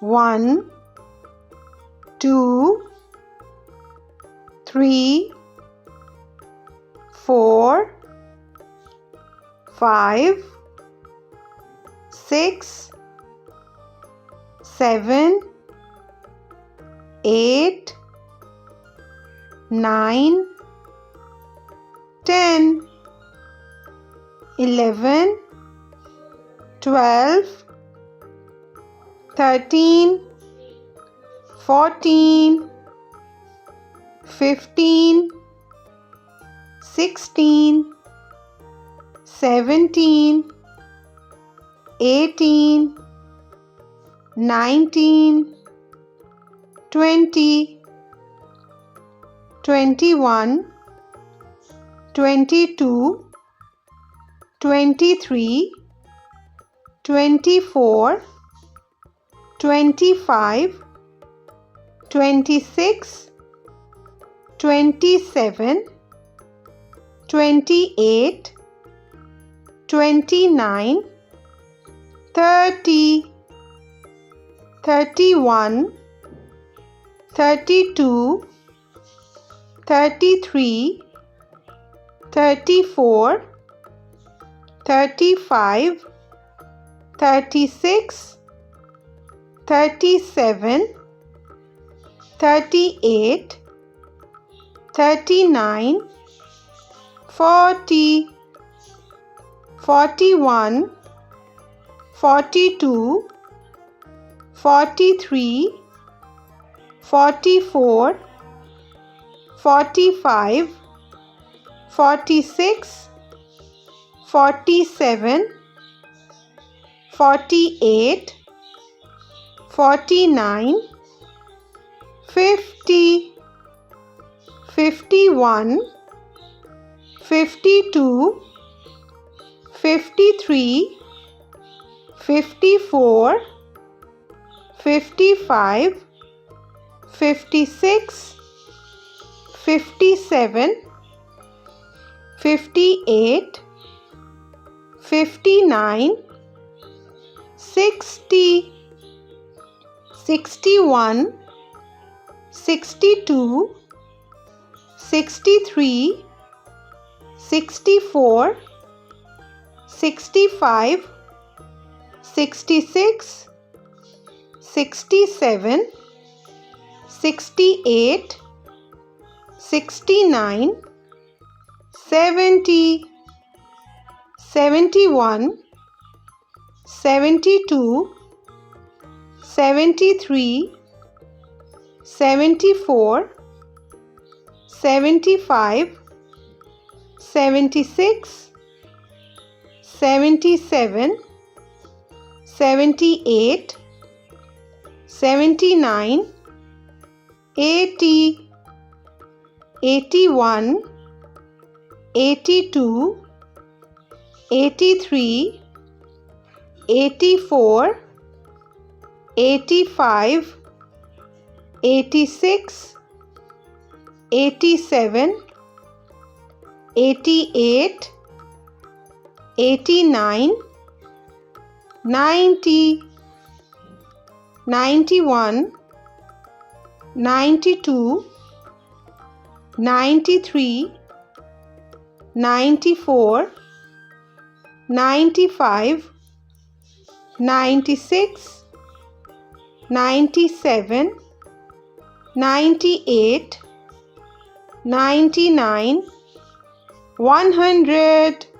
1, 2, 3, 4, 5, 6, 7, 8, 9, 10, 11, 12, 13, 14, 15, 16, 17, 18, 19, 20, 21, 22, 23, 24, 25, 26, 27, 28, 29, 30, 31, 32, 33, 34, 35, 36, 37, 38, 39, 40, 41, 42, 43, 44, 45, 46, 47, 48, 49, 50, 51, 52, 53, 54, 55, 56, 57, 58, 59, 60, 61, 62, 63, 64, 65, 66, 67, 68, 69, 70, 71, 72, 73, 74, 75, 76, 77, 78, 79, 80, 81, 82, 83, 84, 85, 86, 87, 88, 89, 90, 91, 92, 93, 94, 95, 96, 97, 98, 99, 100.